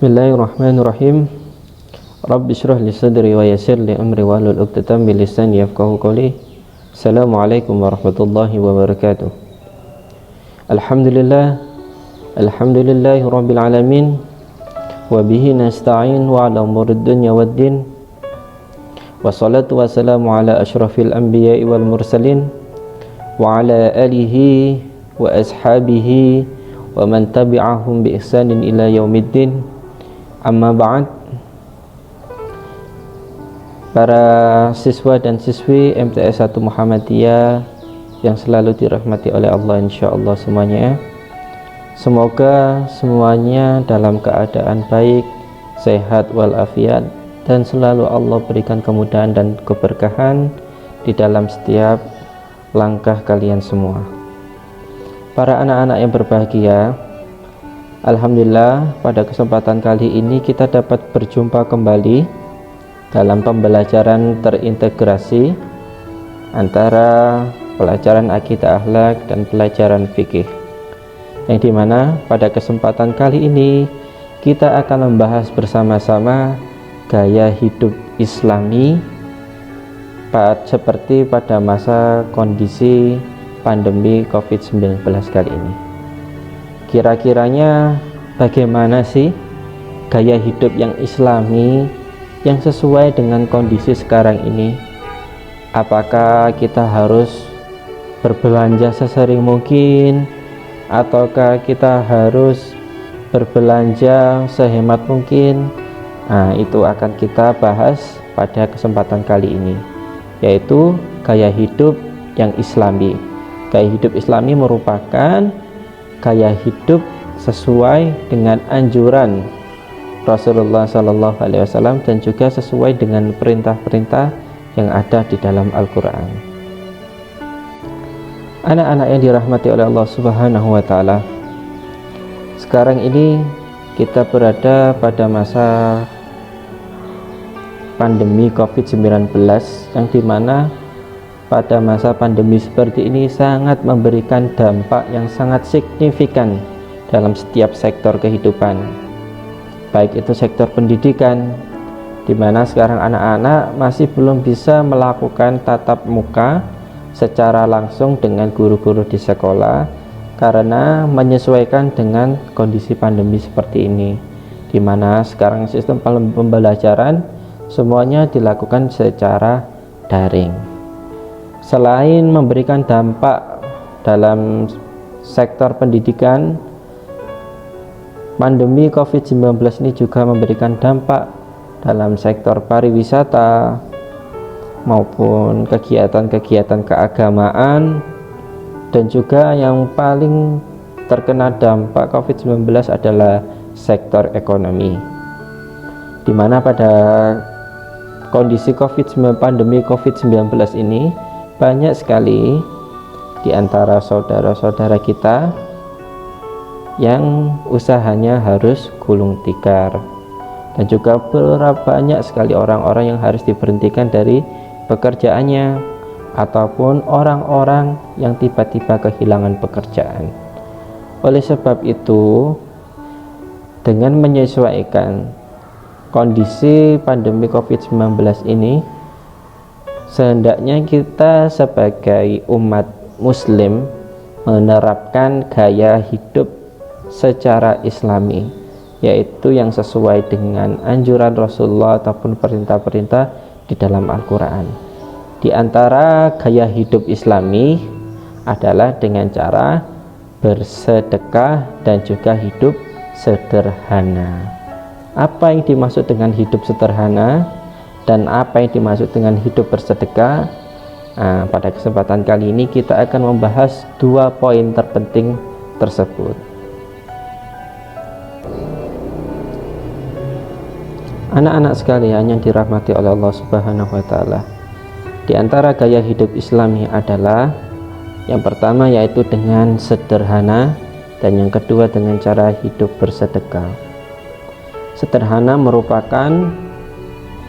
Bismillahirrahmanirrahim. Rabbi shrah li sadri wa yassir li amri wahlul 'uqdatam min lisani yafqahu qawli. Assalamualaikum warahmatullahi wabarakatuh. Alhamdulillahi rabbil alamin wa bihi nasta'in wa 'ala umurid dunya waddin. Wassalatu wassalamu ala asyrafil anbiya'i wal mursalin wa ala alihi wa ashabihi wa man tabi'ahum bi ihsanin ila yaumiddin. Amma ba'd. Para siswa dan siswi MTS 1 Muhammadiyah yang selalu dirahmati oleh Allah insyaallah semuanya, semoga semuanya dalam keadaan baik, sehat walafiat, dan selalu Allah berikan kemudahan dan keberkahan di dalam setiap langkah kalian semua. Para anak-anak yang berbahagia, alhamdulillah pada kesempatan kali ini kita dapat berjumpa kembali dalam pembelajaran terintegrasi antara pelajaran akidah akhlak dan pelajaran fikih, yang dimana pada kesempatan kali ini kita akan membahas bersama-sama gaya hidup Islami seperti pada masa kondisi pandemi COVID-19 kali ini. Kira-kiranya bagaimana sih gaya hidup yang Islami yang sesuai dengan kondisi sekarang ini? Apakah kita harus berbelanja sesering mungkin, ataukah kita harus berbelanja sehemat mungkin? Nah, itu akan kita bahas pada kesempatan kali ini, yaitu gaya hidup yang Islami. Gaya hidup Islami merupakan gaya hidup sesuai dengan anjuran Rasulullah SAW dan juga sesuai dengan perintah-perintah yang ada di dalam Al-Quran. Anak-anak yang dirahmati oleh Allah Subhanahu wa Ta'ala, sekarang ini kita berada pada masa pandemi COVID-19, yang dimana pada masa pandemi seperti ini sangat memberikan dampak yang sangat signifikan dalam setiap sektor kehidupan, baik itu sektor pendidikan, di mana sekarang anak-anak masih belum bisa melakukan tatap muka secara langsung dengan guru-guru di sekolah karena menyesuaikan dengan kondisi pandemi seperti ini, di mana sekarang sistem pembelajaran semuanya dilakukan secara daring. Selain memberikan dampak dalam sektor pendidikan, pandemi COVID-19 ini juga memberikan dampak dalam sektor pariwisata maupun kegiatan-kegiatan keagamaan, dan juga yang paling terkena dampak COVID-19 adalah sektor ekonomi, di mana pada kondisi pandemi COVID-19 ini banyak sekali di antara saudara-saudara kita yang usahanya harus gulung tikar, dan juga banyak sekali orang-orang yang harus diberhentikan dari pekerjaannya, ataupun orang-orang yang tiba-tiba kehilangan pekerjaan. Oleh sebab itu, dengan menyesuaikan kondisi pandemi COVID-19 ini, sehendaknya kita sebagai umat muslim menerapkan gaya hidup secara Islami, yaitu yang sesuai dengan anjuran Rasulullah ataupun perintah-perintah di dalam Al-Quran. Di antara gaya hidup Islami adalah dengan cara bersedekah dan juga hidup sederhana. Apa yang dimaksud dengan hidup sederhana dan apa yang dimaksud dengan hidup bersedekah? Nah, pada kesempatan kali ini kita akan membahas dua poin terpenting tersebut. Anak-anak sekalian yang dirahmati oleh Allah Subhanahu wa Ta'ala, di antara gaya hidup Islami adalah yang pertama yaitu dengan sederhana, dan yang kedua dengan cara hidup bersedekah. Sederhana merupakan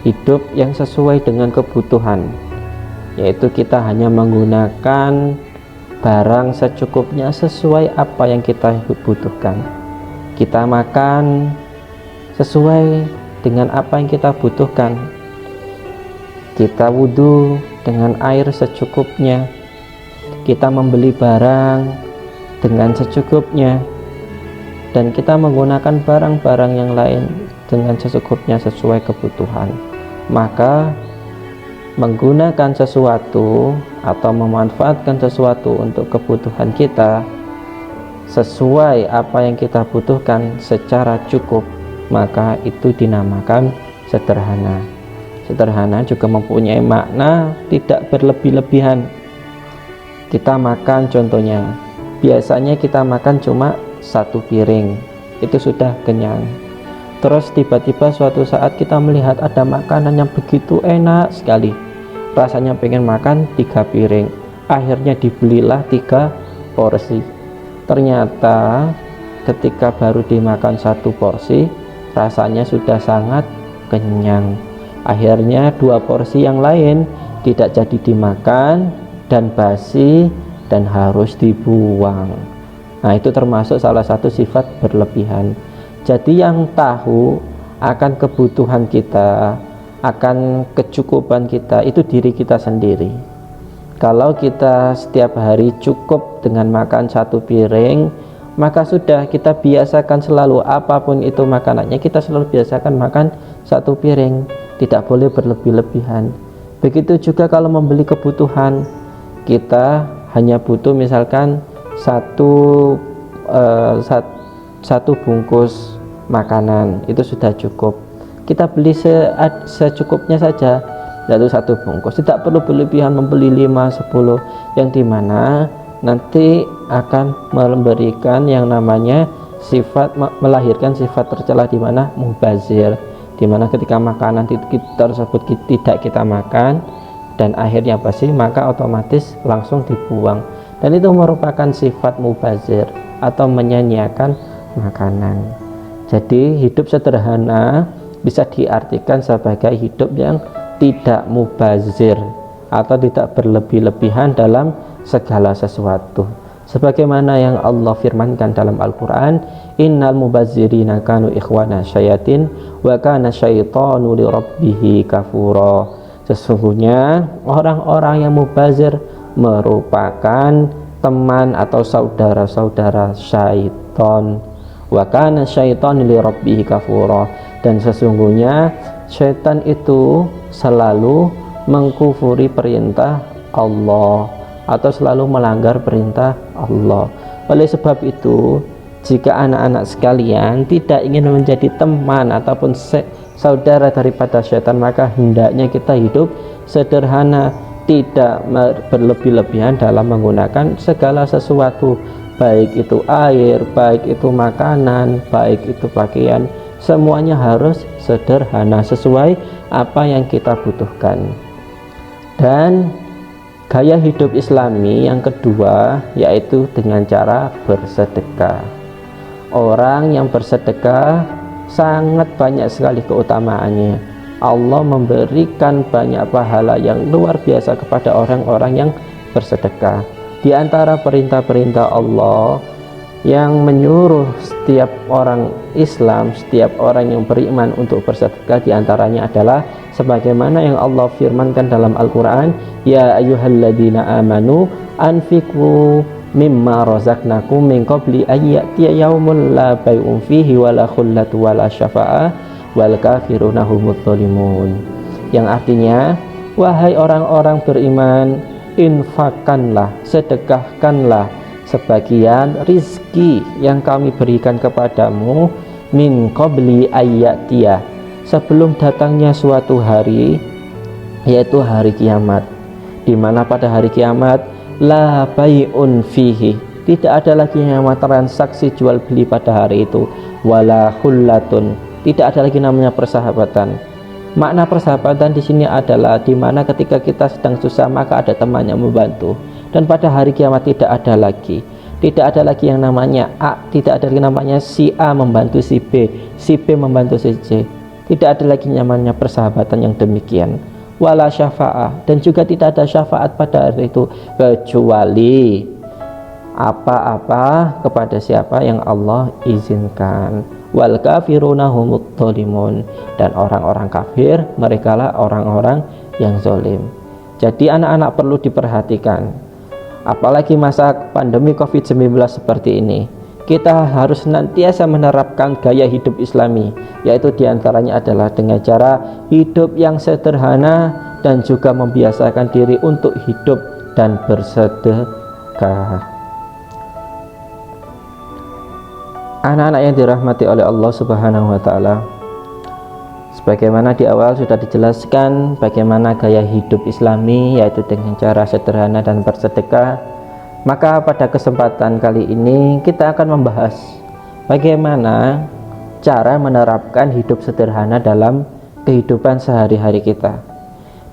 hidup yang sesuai dengan kebutuhan, yaitu kita hanya menggunakan barang secukupnya sesuai apa yang kita butuhkan. Kita makan sesuai dengan apa yang kita butuhkan. Kita wudhu dengan air secukupnya, kita membeli barang dengan secukupnya, dan kita menggunakan barang-barang yang lain dengan secukupnya sesuai kebutuhan. Maka menggunakan sesuatu atau memanfaatkan sesuatu untuk kebutuhan kita sesuai apa yang kita butuhkan secara cukup, maka itu dinamakan sederhana. Sederhana juga mempunyai makna tidak berlebih-lebihan. Kita makan, contohnya biasanya kita makan cuma satu piring, itu sudah kenyang. Terus tiba-tiba suatu saat kita melihat ada makanan yang begitu enak sekali, rasanya pengen makan 3 piring. Akhirnya dibelilah 3 porsi. Ternyata ketika baru dimakan 1 porsi, rasanya sudah sangat kenyang. Akhirnya 2 porsi yang lain tidak jadi dimakan dan basi dan harus dibuang. Nah, itu termasuk salah satu sifat berlebihan. Jadi yang tahu akan kebutuhan kita, akan kecukupan kita, itu diri kita sendiri. Kalau kita setiap hari cukup dengan makan 1 piring, maka sudah kita biasakan selalu, apapun itu makanannya, kita selalu biasakan makan 1 piring, tidak boleh berlebih-lebihan. Begitu juga kalau membeli kebutuhan, kita hanya butuh misalkan satu bungkus makanan, itu sudah cukup. Kita beli secukupnya saja, yaitu 1 bungkus, tidak perlu berlebihan membeli 5, 10, yang dimana nanti akan memberikan yang namanya melahirkan sifat tercela, di mana mubazir, di mana ketika makanan tersebut tidak kita makan dan akhirnya basi, maka otomatis langsung dibuang, dan itu merupakan sifat mubazir atau menyia-nyiakan makanan. Jadi hidup sederhana bisa diartikan sebagai hidup yang tidak mubazir atau tidak berlebih-lebihan dalam segala sesuatu, sebagaimana yang Allah firmankan dalam Al-Quran, innal mubazirina kanu ikhwana syayatin wa kana syaitanu li rabbihi kafura. Sesungguhnya orang-orang yang mubazir merupakan teman atau saudara-saudara syaitan. Wa kana syaitanu li rabbihi kafura, dan sesungguhnya syaitan itu selalu mengkufuri perintah Allah atau selalu melanggar perintah Allah. Oleh sebab itu, jika anak-anak sekalian tidak ingin menjadi teman ataupun saudara daripada syaitan, maka hendaknya kita hidup sederhana, tidak berlebih-lebihan dalam menggunakan segala sesuatu, baik itu air, baik itu makanan, baik itu pakaian, semuanya harus sederhana sesuai apa yang kita butuhkan. Dan gaya hidup Islami yang kedua yaitu dengan cara bersedekah. Orang yang bersedekah sangat banyak sekali keutamaannya. Allah memberikan banyak pahala yang luar biasa kepada orang-orang yang bersedekah. Di antara perintah-perintah Allah yang menyuruh setiap orang Islam, setiap orang yang beriman untuk bersedekah, diantaranya adalah sebagaimana yang Allah firmankan dalam Al-Quran, ya ayyuhalladzina amanu anfiqu mimma razaqnakum min qabli ayyatiya yaumun la bai'un fihi wala khullatu wala syafa'ah wal kafiruna humudz zalimun, yang artinya, wahai orang-orang beriman, infakkanlah, sedekahkanlah sebagian rizki yang kami berikan kepadamu min qabli ayyatiya, sebelum datangnya suatu hari, yaitu hari kiamat, di mana pada hari kiamat la bai'un fihi, tidak ada lagi namanya transaksi jual beli pada hari itu, wala khullatun, tidak ada lagi namanya persahabatan. Makna persahabatan di sini adalah di mana ketika kita sedang susah maka ada teman yang membantu, dan pada hari kiamat tidak ada lagi yang namanya A, tidak ada lagi namanya si A membantu si B membantu si C, tidak ada lagi namanya persahabatan yang demikian. Wala syafa'ah, dan juga tidak ada syafaat pada hari itu kecuali apa-apa kepada siapa yang Allah izinkan. wal kafiruna humudz dzalimun, dan orang-orang kafir merekalah orang-orang yang zalim. Jadi anak-anak perlu diperhatikan, apalagi masa pandemi COVID-19 seperti ini. Kita harus senantiasa menerapkan gaya hidup Islami, yaitu diantaranya adalah dengan cara hidup yang sederhana dan juga membiasakan diri untuk hidup dan bersedekah. Anak-anak yang dirahmati oleh Allah Subhanahu wa Ta'ala, sebagaimana di awal sudah dijelaskan bagaimana gaya hidup Islami, yaitu dengan cara sederhana dan bersedekah. Maka pada kesempatan kali ini kita akan membahas bagaimana cara menerapkan hidup sederhana dalam kehidupan sehari-hari kita.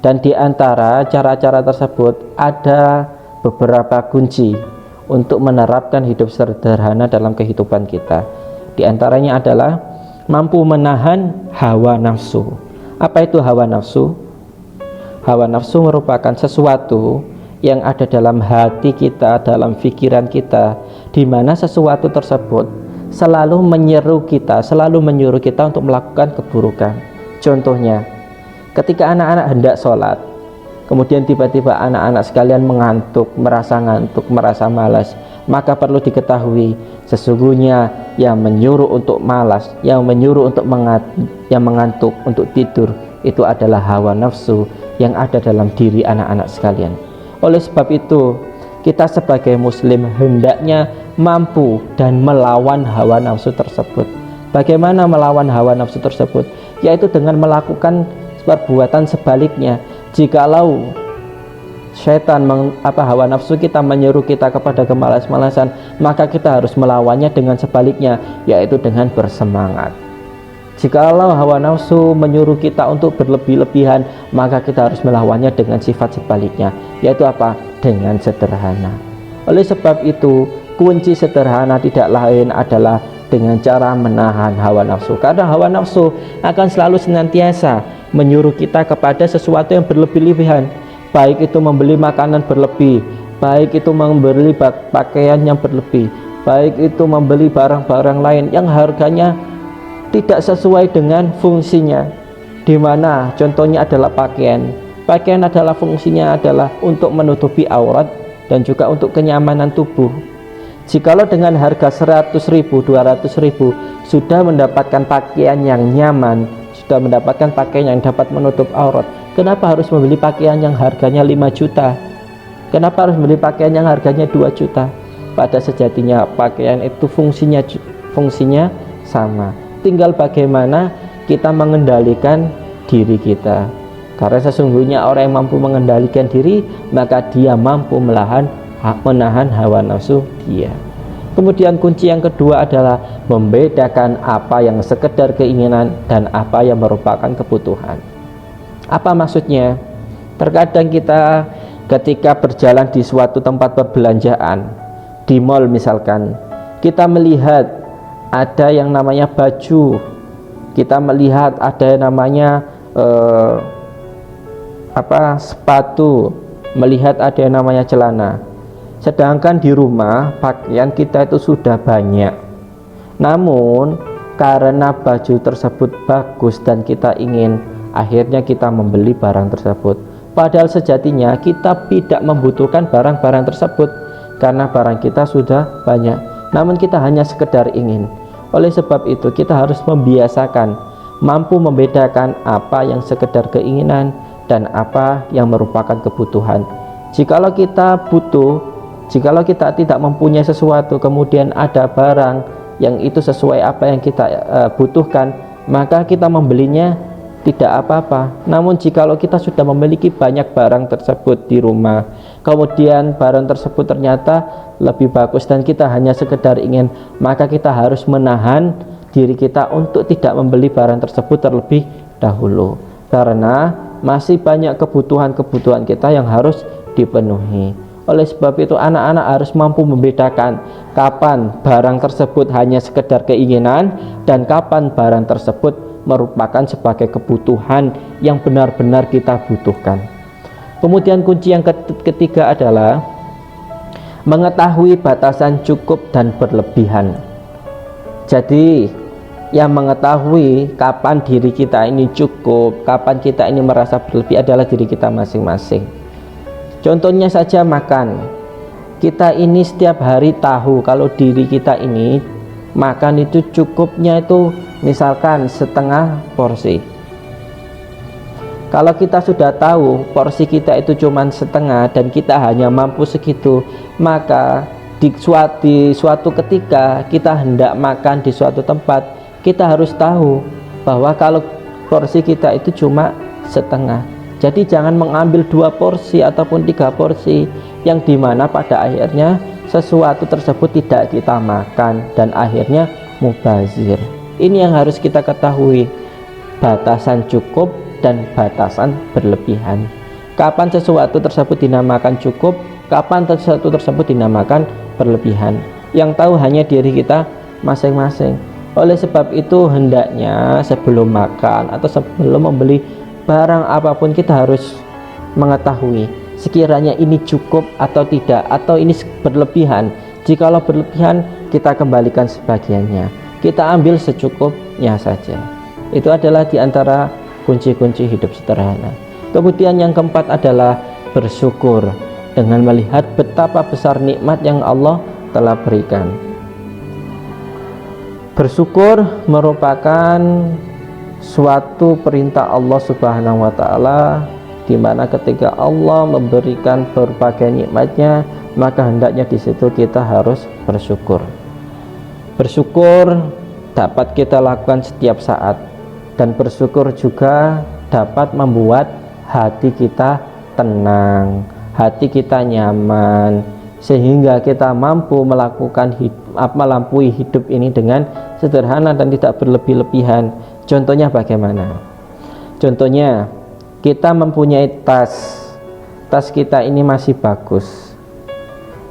Dan di antara cara-cara tersebut ada beberapa kunci untuk menerapkan hidup sederhana dalam kehidupan kita. Di antaranya adalah mampu menahan hawa nafsu. Apa itu hawa nafsu? Hawa nafsu merupakan sesuatu yang ada dalam hati kita, dalam pikiran kita, di mana sesuatu tersebut selalu menyuruh kita untuk melakukan keburukan. Contohnya, ketika anak-anak hendak sholat, kemudian tiba-tiba anak-anak sekalian mengantuk, merasa malas, maka perlu diketahui sesungguhnya yang menyuruh untuk malas, yang menyuruh untuk mengantuk, untuk tidur, itu adalah hawa nafsu yang ada dalam diri anak-anak sekalian. Oleh sebab itu, kita sebagai muslim hendaknya mampu dan melawan hawa nafsu tersebut. Bagaimana melawan hawa nafsu tersebut? Yaitu dengan melakukan perbuatan sebaliknya. Jikalau syaitan hawa nafsu kita menyuruh kita kepada kemalas-malasan, maka kita harus melawannya dengan sebaliknya, yaitu dengan bersemangat. Jikalau hawa nafsu menyuruh kita untuk berlebih-lebihan, maka kita harus melawannya dengan sifat sebaliknya, yaitu apa? Dengan sederhana. Oleh sebab itu, kunci sederhana tidak lain adalah dengan cara menahan hawa nafsu. Karena hawa nafsu akan selalu senantiasa menyuruh kita kepada sesuatu yang berlebih-lebihan, baik itu membeli makanan berlebih, baik itu membeli pakaian yang berlebih, baik itu membeli barang-barang lain yang harganya tidak sesuai dengan fungsinya, di mana contohnya adalah pakaian. Pakaian adalah fungsinya adalah untuk menutupi aurat dan juga untuk kenyamanan tubuh. Jikalau dengan harga 100.000, 200.000 sudah mendapatkan pakaian yang nyaman, sudah mendapatkan pakaian yang dapat menutup aurat, kenapa harus membeli pakaian yang harganya 5 juta? Kenapa harus membeli pakaian yang harganya 2 juta? Pada sejatinya pakaian itu fungsinya sama. Tinggal bagaimana kita mengendalikan diri kita. Karena sesungguhnya orang yang mampu mengendalikan diri, maka dia mampu menahan hawa nafsu dia. Kemudian kunci yang kedua adalah membedakan apa yang sekedar keinginan dan apa yang merupakan kebutuhan. Apa maksudnya? Terkadang kita ketika berjalan di suatu tempat perbelanjaan, di mall misalkan, kita melihat ada yang namanya baju, kita melihat ada yang namanya sepatu, melihat ada yang namanya celana. Sedangkan di rumah pakaian kita itu sudah banyak. Namun karena baju tersebut bagus dan kita ingin, akhirnya kita membeli barang tersebut. Padahal sejatinya kita tidak membutuhkan barang-barang tersebut karena barang kita sudah banyak. Namun kita hanya sekedar ingin. Oleh sebab itu kita harus membiasakan mampu membedakan apa yang sekedar keinginan dan apa yang merupakan kebutuhan. Jikalau kita tidak mempunyai sesuatu, kemudian ada barang yang itu sesuai apa yang kita butuhkan, maka kita membelinya tidak apa-apa. Namun jikalau kita sudah memiliki banyak barang tersebut di rumah, kemudian barang tersebut ternyata lebih bagus dan kita hanya sekedar ingin, maka kita harus menahan diri kita untuk tidak membeli barang tersebut terlebih dahulu, karena masih banyak kebutuhan-kebutuhan kita yang harus dipenuhi. Oleh sebab itu anak-anak harus mampu membedakan kapan barang tersebut hanya sekedar keinginan dan kapan barang tersebut merupakan sebagai kebutuhan yang benar-benar kita butuhkan. Kemudian kunci yang ketiga adalah mengetahui batasan cukup dan berlebihan. Jadi yang mengetahui kapan diri kita ini cukup, kapan kita ini merasa berlebih adalah diri kita masing-masing. Contohnya saja makan. Kita ini setiap hari tahu kalau diri kita ini makan itu cukupnya itu misalkan setengah porsi. Kalau kita sudah tahu porsi kita itu cuma setengah dan kita hanya mampu segitu, maka di suatu ketika kita hendak makan di suatu tempat, kita harus tahu bahwa kalau porsi kita itu cuma setengah. Jadi jangan mengambil 2 porsi ataupun 3 porsi yang dimana pada akhirnya sesuatu tersebut tidak kita makan dan akhirnya mubazir. Ini yang harus kita ketahui, batasan cukup dan batasan berlebihan. Kapan sesuatu tersebut dinamakan cukup, kapan sesuatu tersebut dinamakan berlebihan, yang tahu hanya diri kita masing-masing. Oleh sebab itu hendaknya sebelum makan atau sebelum membeli barang apapun kita harus mengetahui sekiranya ini cukup atau tidak, atau ini berlebihan. Jikalau berlebihan, kita kembalikan sebagiannya, kita ambil secukupnya saja. Itu adalah diantara kunci-kunci hidup sederhana. Kemudian yang keempat adalah bersyukur dengan melihat betapa besar nikmat yang Allah telah berikan. Bersyukur merupakan suatu perintah Allah Subhanahu wa taala, di mana ketika Allah memberikan berbagai nikmatnya, maka hendaknya di situ kita harus bersyukur. Bersyukur dapat kita lakukan setiap saat, dan bersyukur juga dapat membuat hati kita tenang, hati kita nyaman, sehingga kita mampu melampaui hidup ini dengan sederhana dan tidak berlebih-lebihan. Contohnya bagaimana? Contohnya kita mempunyai tas kita ini masih bagus,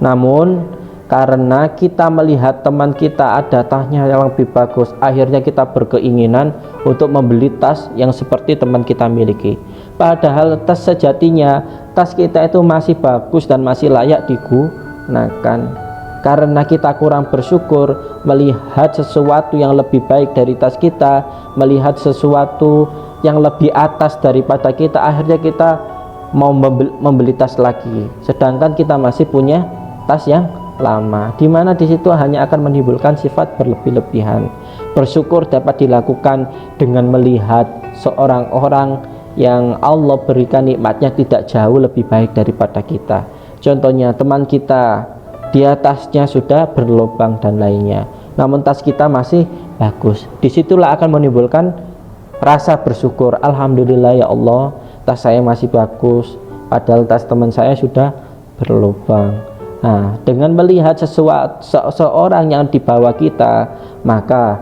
namun karena kita melihat teman kita ada tasnya yang lebih bagus, akhirnya kita berkeinginan untuk membeli tas yang seperti teman kita miliki. Padahal tas sejatinya, tas kita itu masih bagus dan masih layak digunakan. Karena kita kurang bersyukur melihat sesuatu yang lebih baik dari tas kita, melihat sesuatu yang lebih atas daripada kita, akhirnya kita mau membeli tas lagi, sedangkan kita masih punya tas yang lama, dimana disitu hanya akan menimbulkan sifat berlebih-lebihan. Bersyukur dapat dilakukan dengan melihat seorang orang yang Allah berikan nikmatnya tidak jauh lebih baik daripada kita. Contohnya teman kita, dia tasnya sudah berlubang dan lainnya, namun tas kita masih bagus. Disitulah akan menimbulkan rasa bersyukur. Alhamdulillah ya Allah, tas saya masih bagus, padahal tas teman saya sudah berlubang. Nah, dengan melihat seseorang yang di bawah kita, maka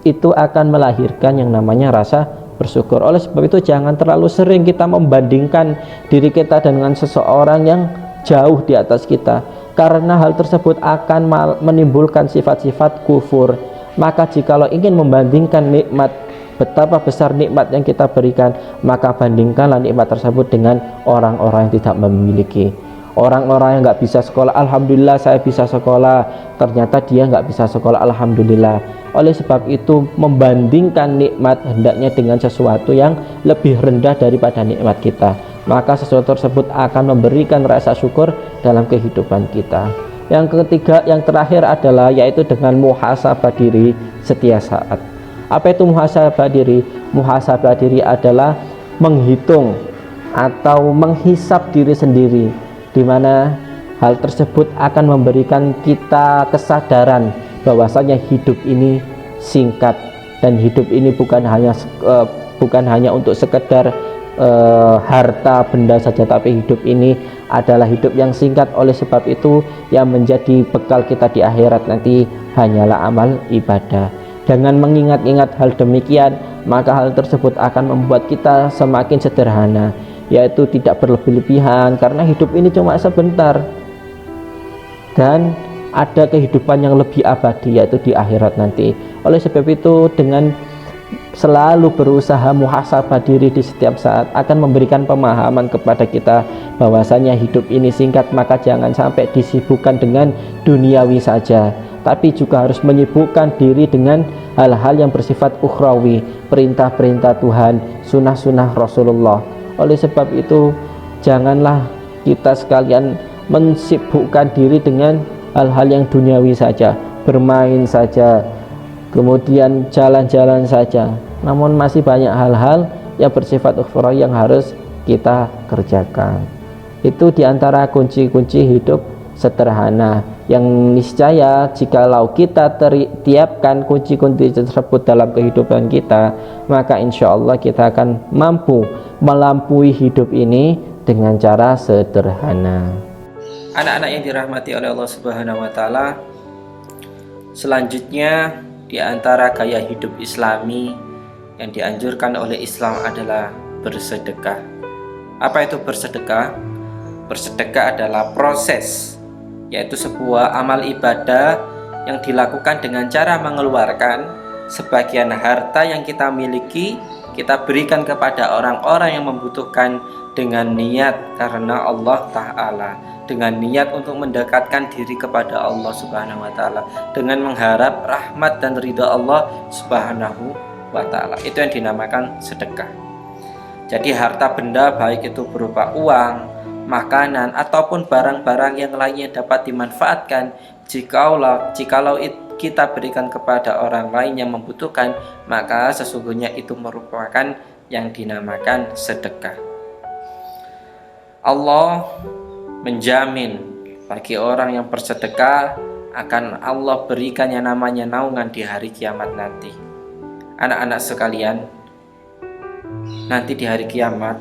itu akan melahirkan yang namanya rasa bersyukur. Oleh sebab itu jangan terlalu sering kita membandingkan diri kita dengan seseorang yang jauh di atas kita, karena hal tersebut akan menimbulkan sifat-sifat kufur. Maka jikalau ingin membandingkan nikmat, betapa besar nikmat yang kita berikan, maka bandingkanlah nikmat tersebut dengan orang-orang yang tidak memiliki. Orang-orang yang nggak bisa sekolah, alhamdulillah saya bisa sekolah, ternyata dia nggak bisa sekolah, alhamdulillah. Oleh sebab itu membandingkan nikmat hendaknya dengan sesuatu yang lebih rendah daripada nikmat kita, maka sesuatu tersebut akan memberikan rasa syukur dalam kehidupan kita. Yang ketiga, yang terakhir adalah yaitu dengan muhasabah diri setiap saat. Apa itu muhasabah diri? Muhasabah diri adalah menghitung atau menghisap diri sendiri, di mana hal tersebut akan memberikan kita kesadaran bahwasanya hidup ini singkat, dan hidup ini bukan hanya untuk sekedar harta benda saja, tapi hidup ini adalah hidup yang singkat. Oleh sebab itu yang menjadi bekal kita di akhirat nanti hanyalah amal ibadah. Dengan mengingat-ingat hal demikian, maka hal tersebut akan membuat kita semakin sederhana, yaitu tidak berlebih-lebihan, karena hidup ini cuma sebentar dan ada kehidupan yang lebih abadi, yaitu di akhirat nanti. Oleh sebab itu dengan selalu berusaha muhasabah diri di setiap saat akan memberikan pemahaman kepada kita bahwasanya hidup ini singkat, maka jangan sampai disibukkan dengan duniawi saja, tapi juga harus menyibukkan diri dengan hal-hal yang bersifat ukhrawi, perintah-perintah Tuhan, sunnah-sunnah Rasulullah. Oleh sebab itu, janganlah kita sekalian mensibukkan diri dengan hal-hal yang duniawi saja, bermain saja, kemudian jalan-jalan saja. Namun masih banyak hal-hal yang bersifat ukhrawi yang harus kita kerjakan. Itu diantara kunci-kunci hidup sederhana yang niscaya jikalau kita tiapkan kunci-kunci tersebut dalam kehidupan kita, maka insya Allah kita akan mampu melampaui hidup ini dengan cara sederhana. Anak-anak yang dirahmati oleh Allah Subhanahu wa Ta'ala, selanjutnya diantara gaya hidup Islami yang dianjurkan oleh Islam adalah bersedekah. Apa itu bersedekah? Bersedekah adalah proses, yaitu sebuah amal ibadah yang dilakukan dengan cara mengeluarkan sebagian harta yang kita miliki, kita berikan kepada orang-orang yang membutuhkan dengan niat karena Allah Ta'ala, dengan niat untuk mendekatkan diri kepada Allah Subhanahu wa Ta'ala, dengan mengharap rahmat dan ridha Allah Subhanahu wa Ta'ala. Itu yang dinamakan sedekah. Jadi harta benda baik itu berupa uang, makanan, ataupun barang-barang yang lainnya dapat dimanfaatkan jikalau kita berikan kepada orang lain yang membutuhkan, maka sesungguhnya itu merupakan yang dinamakan sedekah. Allah menjamin bagi orang yang bersedekah akan Allah berikan yang namanya naungan di hari kiamat nanti. Anak-anak sekalian, nanti di hari kiamat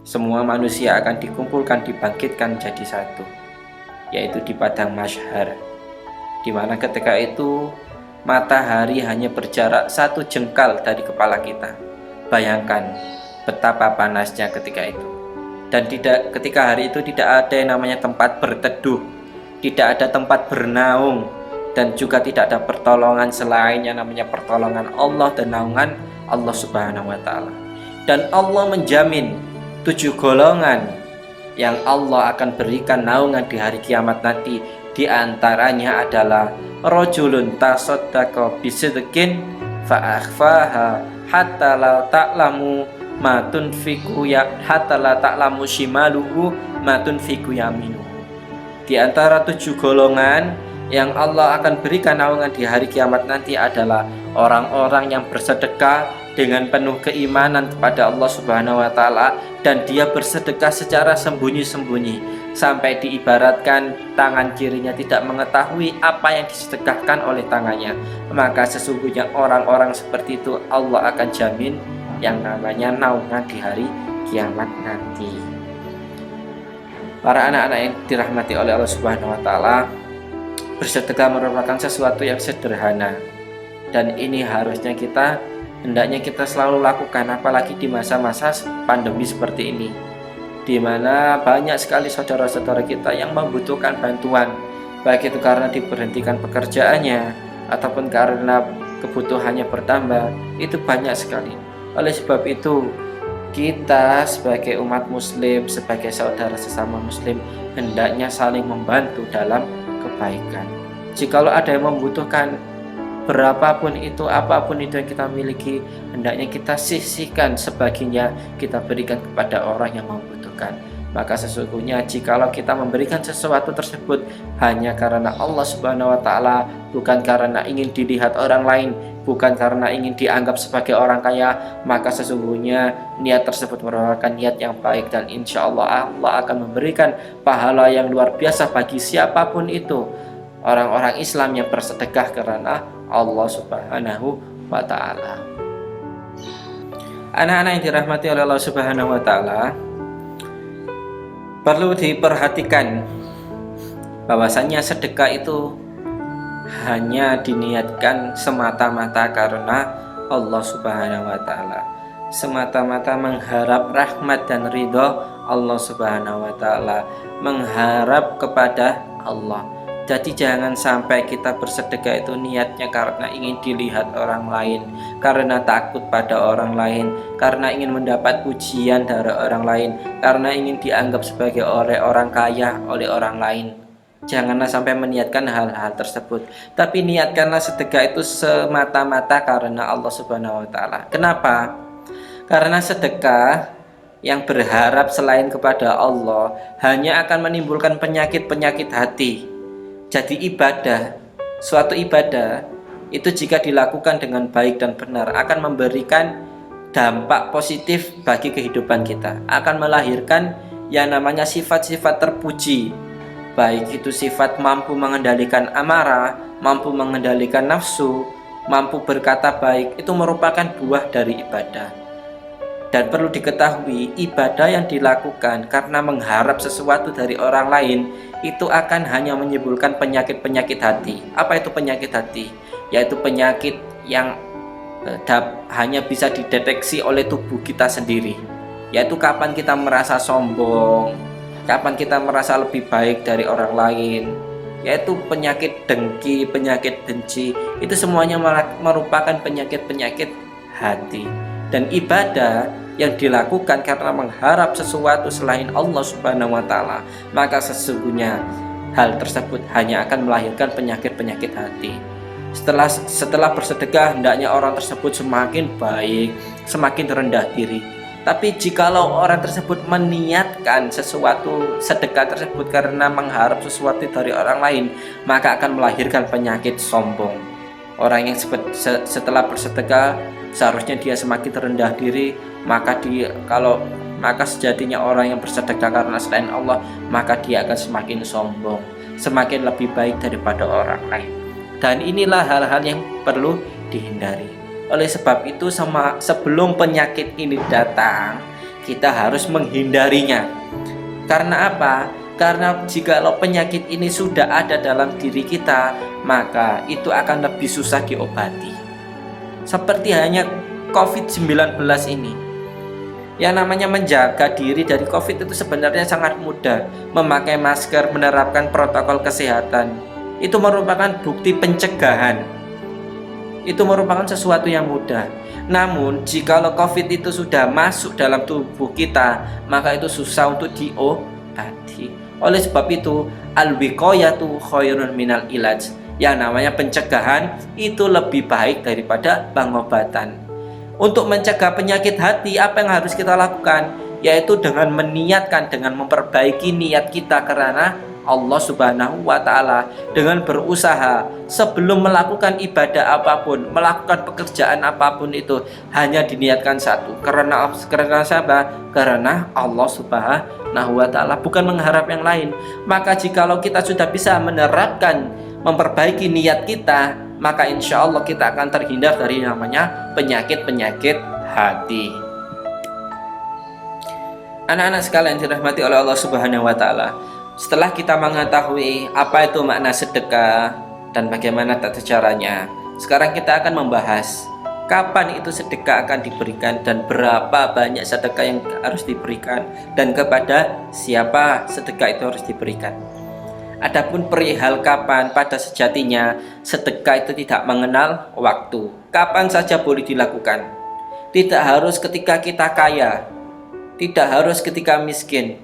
semua manusia akan dikumpulkan, dibangkitkan jadi satu, yaitu di padang mahsyar, di mana ketika itu matahari hanya berjarak 1 jengkal dari kepala kita. Bayangkan betapa panasnya ketika itu. Dan ketika hari itu tidak ada yang namanya tempat berteduh, tidak ada tempat bernaung, dan juga tidak ada pertolongan selain yang namanya pertolongan Allah dan naungan Allah Subhanahu wa Ta'ala. Dan Allah menjamin 7 golongan yang Allah akan berikan naungan di hari kiamat nanti. Di antaranya adalah rajulun tasaddaqa bisidqin fa akhfaha hatta la ta'lamu ma tunfiqu hatta la ta'lamu shimaluhu ma tunfiqu yaminuhu. Di antara 7 golongan yang Allah akan berikan naungan di hari kiamat nanti adalah orang-orang yang bersedekah dengan penuh keimanan kepada Allah Subhanahu wa Ta'ala, dan dia bersedekah secara sembunyi-sembunyi sampai diibaratkan tangan kirinya tidak mengetahui apa yang disedekahkan oleh tangannya. Maka sesungguhnya orang-orang seperti itu Allah akan jamin yang namanya naungan di hari kiamat nanti. Para anak-anak yang dirahmati oleh Allah Subhanahu wa Ta'ala, bersedekah merupakan sesuatu yang sederhana, dan ini hendaknya kita selalu lakukan, apalagi di masa-masa pandemi seperti ini, di mana banyak sekali saudara-saudara kita yang membutuhkan bantuan, baik itu karena diberhentikan pekerjaannya ataupun karena kebutuhannya bertambah. Itu banyak sekali. Oleh sebab itu, kita sebagai umat muslim, sebagai saudara sesama muslim, hendaknya saling membantu dalam kebaikan. Jikalau ada yang membutuhkan, berapapun itu, apapun itu yang kita miliki, hendaknya kita sisihkan sebagiannya, kita berikan kepada orang yang membutuhkan. Maka sesungguhnya jikalau kita memberikan sesuatu tersebut hanya karena Allah Subhanahu wa Ta'ala, bukan karena ingin dilihat orang lain, bukan karena ingin dianggap sebagai orang kaya, maka sesungguhnya niat tersebut merupakan niat yang baik, dan insya Allah Allah akan memberikan pahala yang luar biasa bagi siapapun itu, orang-orang Islam yang bersedekah karena Allah Subhanahu wa Ta'ala. Anak-anak yang dirahmati oleh Allah Subhanahu wa Ta'ala, perlu diperhatikan bahwasannya sedekah itu hanya diniatkan semata-mata karena Allah Subhanahu wa Ta'ala, semata-mata mengharap rahmat dan ridho Allah Subhanahu wa Ta'ala, mengharap kepada Allah. Jadi jangan sampai kita bersedekah itu niatnya karena ingin dilihat orang lain, karena takut pada orang lain, karena ingin mendapat pujian dari orang lain, karena ingin dianggap sebagai oleh orang kaya oleh orang lain. Janganlah sampai meniatkan hal-hal tersebut, tapi niatkanlah sedekah itu semata-mata karena Allah Subhanahu wa taala. Kenapa? Karena sedekah yang berharap selain kepada Allah hanya akan menimbulkan penyakit-penyakit hati. Jadi suatu ibadah itu jika dilakukan dengan baik dan benar akan memberikan dampak positif bagi kehidupan kita, akan melahirkan yang namanya sifat-sifat terpuji, baik itu sifat mampu mengendalikan amarah, mampu mengendalikan nafsu, mampu berkata baik. Itu merupakan buah dari ibadah. Dan perlu diketahui, ibadah yang dilakukan karena mengharap sesuatu dari orang lain itu akan hanya menimbulkan penyakit-penyakit hati. Apa itu penyakit hati? Yaitu penyakit yang hanya bisa dideteksi oleh tubuh kita sendiri. Yaitu kapan kita merasa sombong, kapan kita merasa lebih baik dari orang lain, yaitu penyakit dengki, penyakit benci. Itu semuanya merupakan penyakit-penyakit hati. Dan ibadah yang dilakukan karena mengharap sesuatu selain Allah Subhanahu wa taala, maka sesungguhnya hal tersebut hanya akan melahirkan penyakit-penyakit hati. Setelah bersedekah, hendaknya orang tersebut semakin baik, semakin rendah diri. Tapi jikalau orang tersebut meniatkan sesuatu sedekah tersebut karena mengharap sesuatu dari orang lain, maka akan melahirkan penyakit sombong. Orang yang setelah bersedekah seharusnya dia semakin rendah diri, maka sejatinya orang yang bersedekah karena selain Allah, maka dia akan semakin sombong, semakin lebih baik daripada orang lain. Dan inilah hal-hal yang perlu dihindari. Oleh sebab itu, sebelum penyakit ini datang, kita harus menghindarinya. Karena apa? Karena jikalau penyakit ini sudah ada dalam diri kita, maka itu akan lebih susah diobati. Seperti hanya COVID-19 ini. Yang namanya menjaga diri dari COVID itu sebenarnya sangat mudah. Memakai masker, menerapkan protokol kesehatan, itu merupakan bukti pencegahan. Itu merupakan sesuatu yang mudah. Namun jikalau COVID itu sudah masuk dalam tubuh kita, maka itu susah untuk diobati. Oleh sebab itu, al-wiqayatu khairun minal ilaj. Yang namanya pencegahan itu lebih baik daripada pengobatan. Untuk mencegah penyakit hati, apa yang harus kita lakukan? Yaitu dengan meniatkan, dengan memperbaiki niat kita karena Allah Subhanahu wa taala, dengan berusaha sebelum melakukan ibadah apapun, melakukan pekerjaan apapun itu hanya diniatkan satu, karena siapa? Karena Allah Subhanahu wa taala, bukan mengharap yang lain. Maka jikalau kita sudah bisa menerapkan, memperbaiki niat kita, maka insya Allah kita akan terhindar dari namanya penyakit-penyakit hati. Anak-anak sekalian dirahmati oleh Allah Subhanahu wa taala, setelah kita mengetahui apa itu makna sedekah dan bagaimana tata caranya, sekarang kita akan membahas kapan itu sedekah akan diberikan dan berapa banyak sedekah yang harus diberikan dan kepada siapa sedekah itu harus diberikan. Adapun perihal kapan, pada sejatinya sedekah itu tidak mengenal waktu. Kapan saja boleh dilakukan. Tidak harus ketika kita kaya, tidak harus ketika miskin,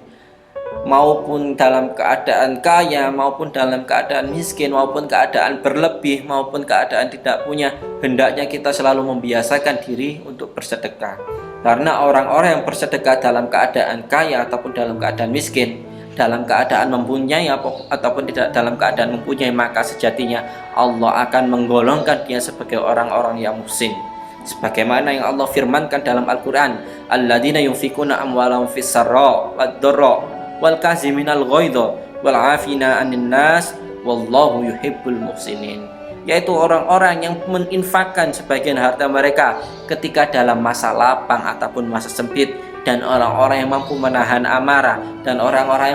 maupun dalam keadaan kaya, maupun dalam keadaan miskin, maupun keadaan berlebih, maupun keadaan tidak punya. Hendaknya kita selalu membiasakan diri untuk bersedekah. Karena orang-orang yang bersedekah dalam keadaan kaya ataupun dalam keadaan miskin, dalam keadaan mempunyai ataupun tidak dalam keadaan mempunyai, maka sejatinya Allah akan menggolongkan dia sebagai orang-orang yang muhsin. Sebagaimana yang Allah firmankan dalam Al-Quran, alladzina yunfikuna amwalahum fis sarra wad dharra wal kaziminal ghaidha wal afina 'anil nas wallahu yuhibbul muhsinin. Yaitu orang-orang yang menginfakkan sebagian harta mereka ketika dalam masa lapang ataupun masa sempit, dan orang-orang yang mampu menahan amarah, dan orang-orang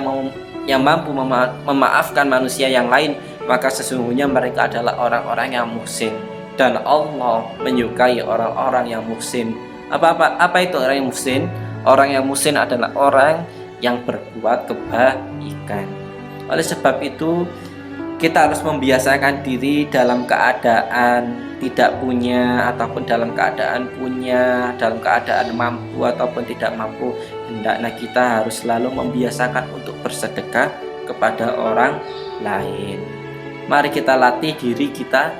yang mampu memaafkan manusia yang lain, maka sesungguhnya mereka adalah orang-orang yang muhsin. Dan Allah menyukai orang-orang yang muhsin. Apa itu orang yang muhsin? Orang yang muhsin adalah orang yang berbuat kebaikan. Oleh sebab itu, kita harus membiasakan diri dalam keadaan tidak punya ataupun dalam keadaan punya, dalam keadaan mampu ataupun tidak mampu. Hendaknya kita harus selalu membiasakan untuk bersedekah kepada orang lain. Mari kita latih diri kita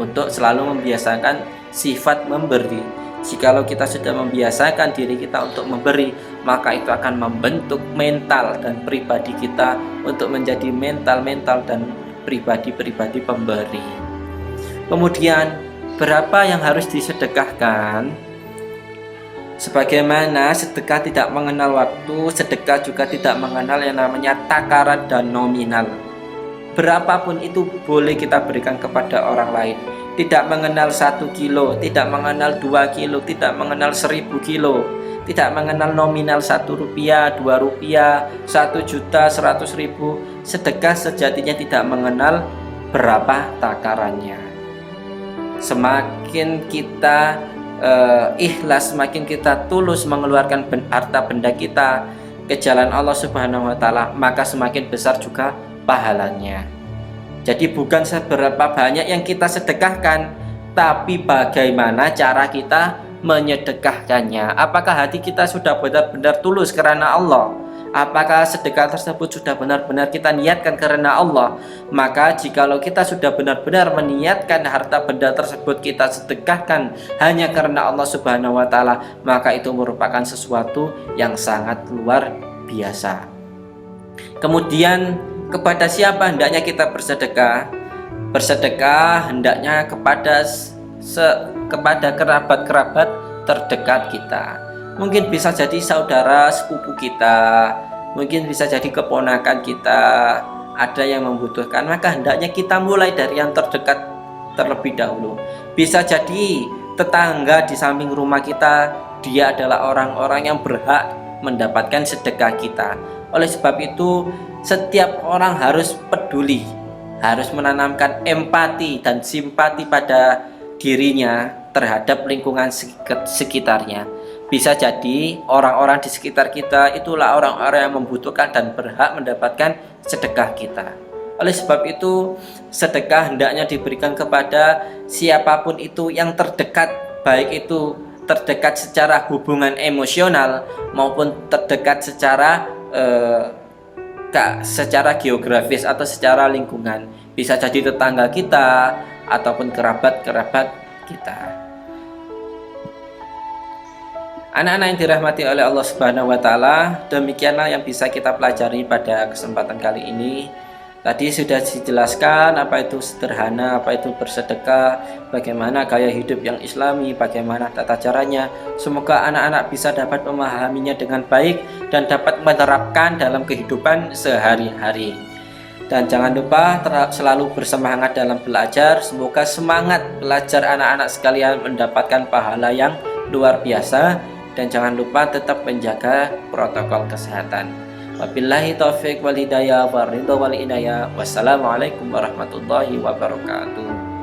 untuk selalu membiasakan sifat memberi. Jikalau kita sudah membiasakan diri kita untuk memberi, maka itu akan membentuk mental dan pribadi kita untuk menjadi mental dan pribadi pemberi. Kemudian, berapa yang harus disedekahkan? Sebagaimana sedekah tidak mengenal waktu, sedekah juga tidak mengenal yang namanya takaran dan nominal. Berapapun itu boleh kita berikan kepada orang lain. Tidak mengenal 1 kilo, tidak mengenal 2 kilo, tidak mengenal 1000 kilo, tidak mengenal nominal 1 rupiah, 2 rupiah, 1 juta, 100 ribu. Sedekah sejatinya tidak mengenal berapa takarannya. Semakin kita ikhlas, semakin kita tulus mengeluarkan harta benda kita ke jalan Allah Subhanahu wa Ta'ala, maka semakin besar juga pahalanya. Jadi bukan seberapa banyak yang kita sedekahkan, tapi bagaimana cara kita menyedekahkannya. Apakah hati kita sudah benar-benar tulus karena Allah? Apakah sedekah tersebut sudah benar-benar kita niatkan karena Allah? Maka jikalau kita sudah benar-benar meniatkan harta benda tersebut kita sedekahkan hanya karena Allah Subhanahu wa Ta'ala, maka itu merupakan sesuatu yang sangat luar biasa. Kemudian, kepada siapa hendaknya kita bersedekah? Bersedekah hendaknya kepada kerabat-kerabat terdekat kita. Mungkin bisa jadi saudara sepupu kita, mungkin bisa jadi keponakan kita, ada yang membutuhkan, maka hendaknya kita mulai dari yang terdekat terlebih dahulu. Bisa jadi tetangga di samping rumah kita, dia adalah orang-orang yang berhak mendapatkan sedekah kita. Oleh sebab itu, setiap orang harus peduli, harus menanamkan empati dan simpati pada dirinya terhadap lingkungan sekitarnya. Bisa jadi orang-orang di sekitar kita itulah orang-orang yang membutuhkan dan berhak mendapatkan sedekah kita. Oleh sebab itu, sedekah hendaknya diberikan kepada siapapun itu yang terdekat, baik itu terdekat secara hubungan emosional maupun terdekat secara geografis atau secara lingkungan. Bisa jadi tetangga kita ataupun kerabat-kerabat kita. Anak-anak yang dirahmati oleh Allah Subhanahu wa Ta'ala, demikianlah yang bisa kita pelajari pada kesempatan kali ini. Tadi sudah dijelaskan apa itu sederhana, apa itu bersedekah, bagaimana gaya hidup yang islami, bagaimana tata caranya. Semoga anak-anak bisa dapat memahaminya dengan baik dan dapat menerapkan dalam kehidupan sehari-hari. Dan jangan lupa selalu bersemangat dalam belajar. Semoga semangat belajar anak-anak sekalian mendapatkan pahala yang luar biasa. Dan jangan lupa tetap menjaga protokol kesehatan. Wabillahi taufiq wal hidayah wa ridha wal inayah. Wassalamualaikum warahmatullahi wabarakatuh.